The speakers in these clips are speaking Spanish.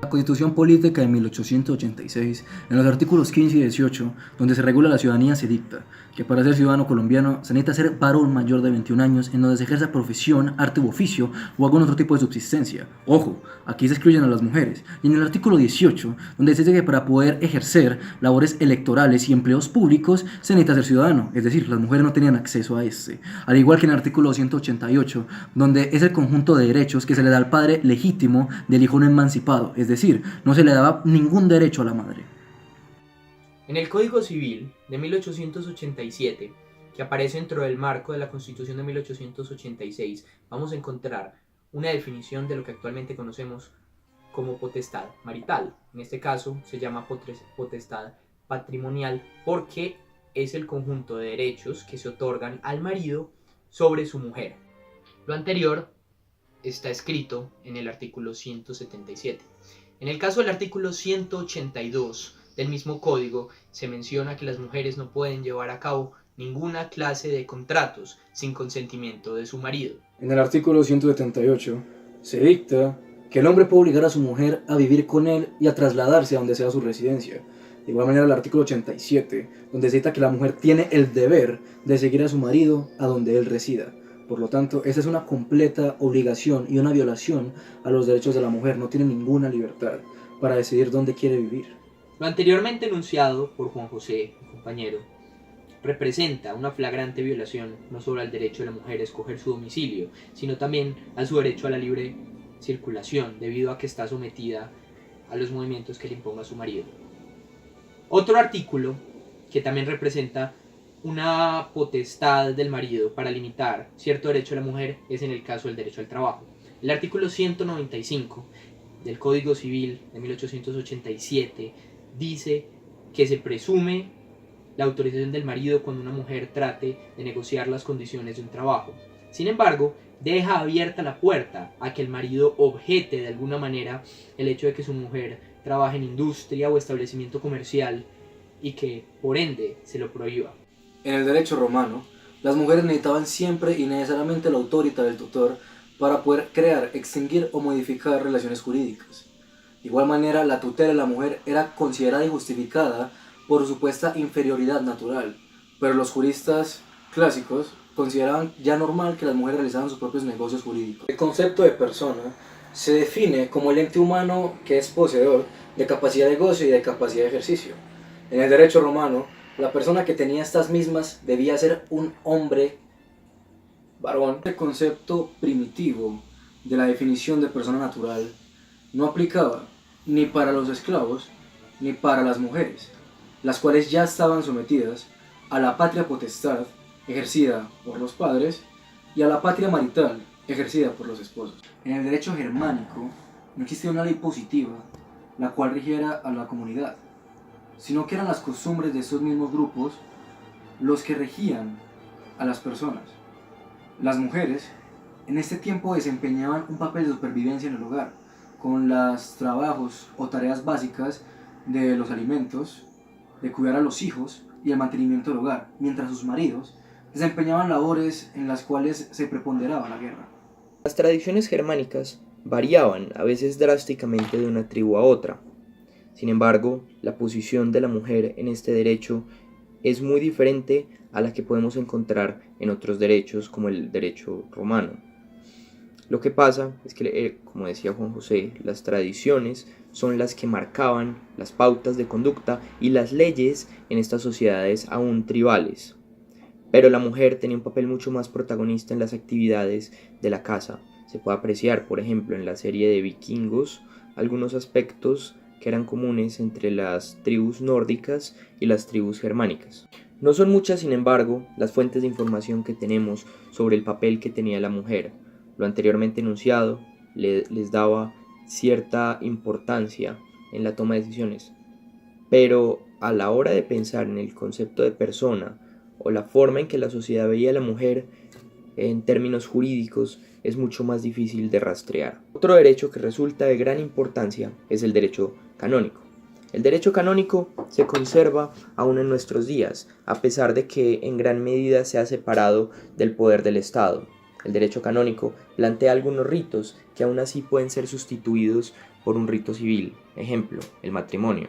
La Constitución Política de 1886, en los artículos 15 y 18, donde se regula la ciudadanía, se dicta que para ser ciudadano colombiano se necesita ser varón mayor de 21 años en donde se ejerza profesión, arte u oficio o algún otro tipo de subsistencia. Ojo, aquí se excluyen a las mujeres. Y en el artículo 18, donde se dice que para poder ejercer labores electorales y empleos públicos se necesita ser ciudadano, es decir, las mujeres no tenían acceso a este. Al igual que en el artículo 288, donde es el conjunto de derechos que se le da al padre legítimo del hijo no emancipado, es decir, no se le daba ningún derecho a la madre. En el Código Civil de 1887, que aparece dentro del marco de la Constitución de 1886, vamos a encontrar una definición de lo que actualmente conocemos como potestad marital. En este caso se llama potestad patrimonial porque es el conjunto de derechos que se otorgan al marido sobre su mujer. Lo anterior está escrito en el artículo 177. En el caso del artículo 182 del mismo código, se menciona que las mujeres no pueden llevar a cabo ninguna clase de contratos sin consentimiento de su marido. En el artículo 178 se dicta que el hombre puede obligar a su mujer a vivir con él y a trasladarse a donde sea su residencia. De igual manera el artículo 87, donde se dicta que la mujer tiene el deber de seguir a su marido a donde él resida. Por lo tanto, esa es una completa obligación y una violación a los derechos de la mujer. No tiene ninguna libertad para decidir dónde quiere vivir. Lo anteriormente enunciado por Juan José, mi compañero, representa una flagrante violación no solo al derecho de la mujer a escoger su domicilio, sino también a su derecho a la libre circulación, debido a que está sometida a los movimientos que le imponga su marido. Otro artículo que también representa una potestad del marido para limitar cierto derecho de la mujer es en el caso del derecho al trabajo. El artículo 195 del Código Civil de 1887 dice que se presume la autorización del marido cuando una mujer trate de negociar las condiciones de un trabajo. Sin embargo, deja abierta la puerta a que el marido objete de alguna manera el hecho de que su mujer trabaje en industria o establecimiento comercial y que, por ende, se lo prohíba. En el derecho romano, las mujeres necesitaban siempre y necesariamente la autoridad del tutor para poder crear, extinguir o modificar relaciones jurídicas. De igual manera, la tutela de la mujer era considerada y justificada por su supuesta inferioridad natural, pero los juristas clásicos consideraban ya normal que las mujeres realizaran sus propios negocios jurídicos. El concepto de persona se define como el ente humano que es poseedor de capacidad de goce y de capacidad de ejercicio. En el derecho romano, la persona que tenía estas mismas debía ser un hombre varón. El concepto primitivo de la definición de persona natural no aplicaba ni para los esclavos ni para las mujeres, las cuales ya estaban sometidas a la patria potestad ejercida por los padres y a la patria marital ejercida por los esposos. En el derecho germánico no existía una ley positiva la cual rigiera a la comunidad, sino que eran las costumbres de estos mismos grupos los que regían a las personas. Las mujeres en este tiempo desempeñaban un papel de supervivencia en el hogar, con los trabajos o tareas básicas de los alimentos, de cuidar a los hijos y el mantenimiento del hogar, mientras sus maridos desempeñaban labores en las cuales se preponderaba la guerra. Las tradiciones germánicas variaban a veces drásticamente de una tribu a otra. Sin embargo, la posición de la mujer en este derecho es muy diferente a la que podemos encontrar en otros derechos como el derecho romano. Lo que pasa es que, como decía Juan José, las tradiciones son las que marcaban las pautas de conducta y las leyes en estas sociedades aún tribales. Pero la mujer tenía un papel mucho más protagonista en las actividades de la casa. Se puede apreciar, por ejemplo, en la serie de Vikingos, algunos aspectos que eran comunes entre las tribus nórdicas y las tribus germánicas. No son muchas, sin embargo, las fuentes de información que tenemos sobre el papel que tenía la mujer. Lo anteriormente enunciado les daba cierta importancia en la toma de decisiones, pero a la hora de pensar en el concepto de persona o la forma en que la sociedad veía a la mujer en términos jurídicos es mucho más difícil de rastrear. Otro derecho que resulta de gran importancia es el derecho canónico. El derecho canónico se conserva aún en nuestros días, a pesar de que en gran medida se ha separado del poder del Estado. El derecho canónico plantea algunos ritos que aún así pueden ser sustituidos por un rito civil, ejemplo, el matrimonio.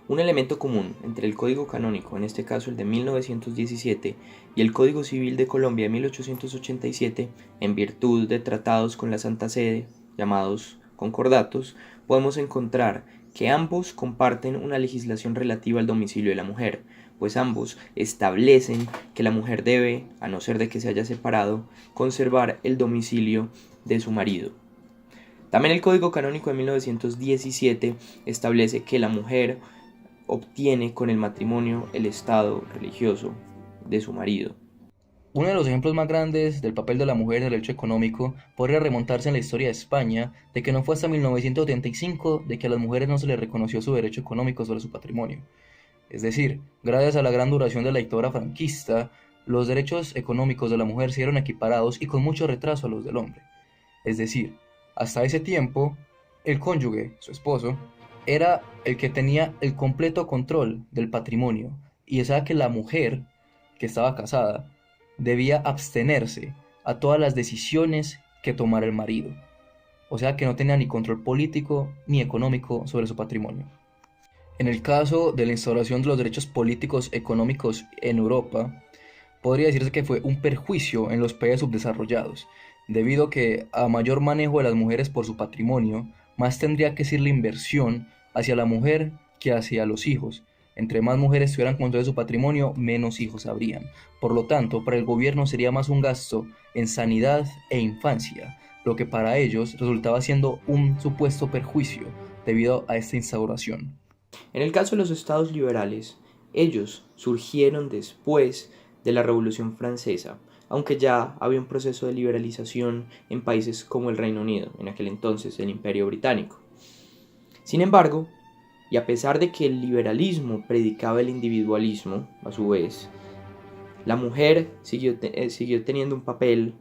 Un elemento común entre el Código Canónico, en este caso el de 1917, y el Código Civil de Colombia de 1887, en virtud de tratados con la Santa Sede, llamados concordatos, podemos encontrar que ambos comparten una legislación relativa al domicilio de la mujer, pues ambos establecen que la mujer debe, a no ser de que se haya separado, conservar el domicilio de su marido. También el Código Canónico de 1917 establece que la mujer obtiene con el matrimonio el estado religioso de su marido. Uno de los ejemplos más grandes del papel de la mujer en el derecho económico podría remontarse en la historia de España, de que no fue hasta 1975 de que a las mujeres no se les reconoció su derecho económico sobre su patrimonio. Es decir, gracias a la gran duración de la dictadura franquista, los derechos económicos de la mujer se vieron equiparados y con mucho retraso a los del hombre. Es decir, hasta ese tiempo, el cónyuge, su esposo, era el que tenía el completo control del patrimonio, y o sea que la mujer que estaba casada debía abstenerse a todas las decisiones que tomara el marido. O sea que no tenía ni control político ni económico sobre su patrimonio. En el caso de la instauración de los derechos políticos económicos en Europa, podría decirse que fue un perjuicio en los países subdesarrollados, debido a que a mayor manejo de las mujeres por su patrimonio, más tendría que ser la inversión hacia la mujer que hacia los hijos. Entre más mujeres tuvieran control de su patrimonio, menos hijos habrían. Por lo tanto, para el gobierno sería más un gasto en sanidad e infancia, lo que para ellos resultaba siendo un supuesto perjuicio debido a esta instauración. En el caso de los estados liberales, ellos surgieron después de la Revolución Francesa, aunque ya había un proceso de liberalización en países como el Reino Unido, en aquel entonces el Imperio Británico. Sin embargo, y a pesar de que el liberalismo predicaba el individualismo, a su vez, la mujer siguió teniendo un papel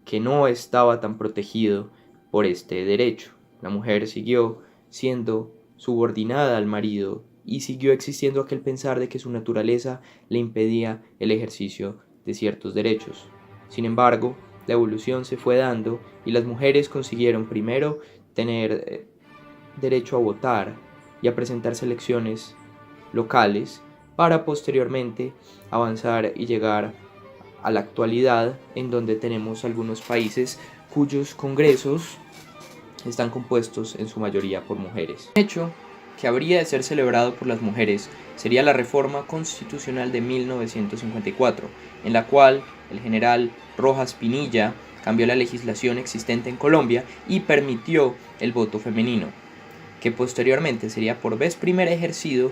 que no estaba tan protegido por este derecho. La mujer siguió siendo subordinada al marido y siguió existiendo aquel pensar de que su naturaleza le impedía el ejercicio de ciertos derechos. Sin embargo, la evolución se fue dando y las mujeres consiguieron primero tener derecho a votar y a presentar elecciones locales para posteriormente avanzar y llegar a la actualidad, en donde tenemos algunos países cuyos congresos están compuestos en su mayoría por mujeres. Un hecho que habría de ser celebrado por las mujeres sería la reforma constitucional de 1954, en la cual el general Rojas Pinilla cambió la legislación existente en Colombia y permitió el voto femenino, que posteriormente sería por vez primera ejercido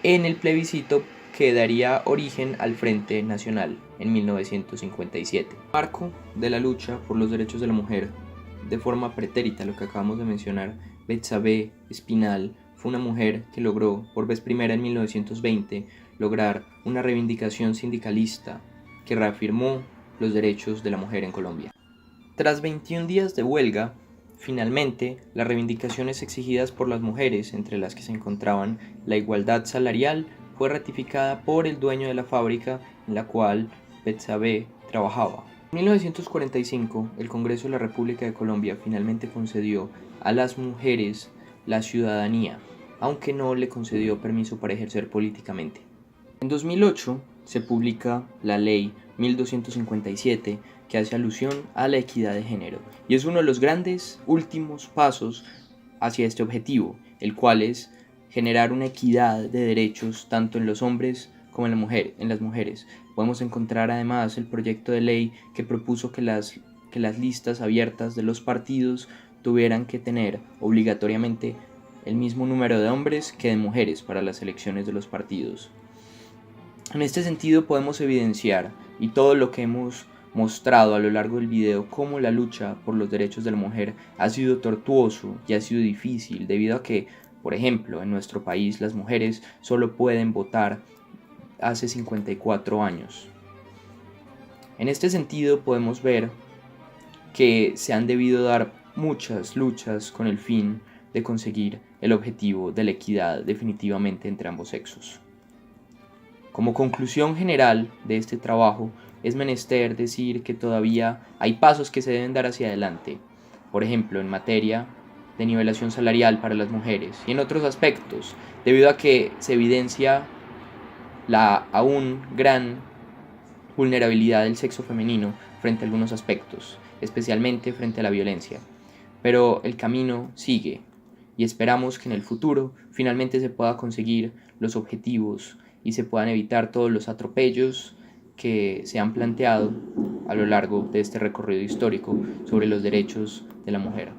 en el plebiscito que daría origen al Frente Nacional en 1957. Marco de la lucha por los derechos de la mujer, de forma pretérita lo que acabamos de mencionar, Betsabé Espinal fue una mujer que logró por vez primera en 1920 lograr una reivindicación sindicalista que reafirmó los derechos de la mujer en Colombia. Tras 21 días de huelga, finalmente, las reivindicaciones exigidas por las mujeres, entre las que se encontraban la igualdad salarial, fue ratificada por el dueño de la fábrica en la cual Betsabé trabajaba. En 1945, el Congreso de la República de Colombia finalmente concedió a las mujeres la ciudadanía, aunque no le concedió permiso para ejercer políticamente. En 2008 se publica la Ley 1257, que hace alusión a la equidad de género, y es uno de los grandes últimos pasos hacia este objetivo, el cual es generar una equidad de derechos tanto en los hombres como en las mujeres. Podemos encontrar además el proyecto de ley que propuso que las listas abiertas de los partidos tuvieran que tener obligatoriamente el mismo número de hombres que de mujeres para las elecciones de los partidos. En este sentido podemos evidenciar, y todo lo que hemos mostrado a lo largo del video, cómo la lucha por los derechos de la mujer ha sido tortuoso y ha sido difícil, debido a que, por ejemplo, en nuestro país las mujeres solo pueden votar hace 54 años. En este sentido podemos ver que se han debido dar muchas luchas con el fin de conseguir el objetivo de la equidad definitivamente entre ambos sexos. Como conclusión general de este trabajo, es menester decir que todavía hay pasos que se deben dar hacia adelante, por ejemplo, en materia de nivelación salarial para las mujeres y en otros aspectos, debido a que se evidencia la aún gran vulnerabilidad del sexo femenino frente a algunos aspectos, especialmente frente a la violencia. Pero el camino sigue y esperamos que en el futuro finalmente se pueda conseguir los objetivos y se puedan evitar todos los atropellos que se han planteado a lo largo de este recorrido histórico sobre los derechos de la mujer.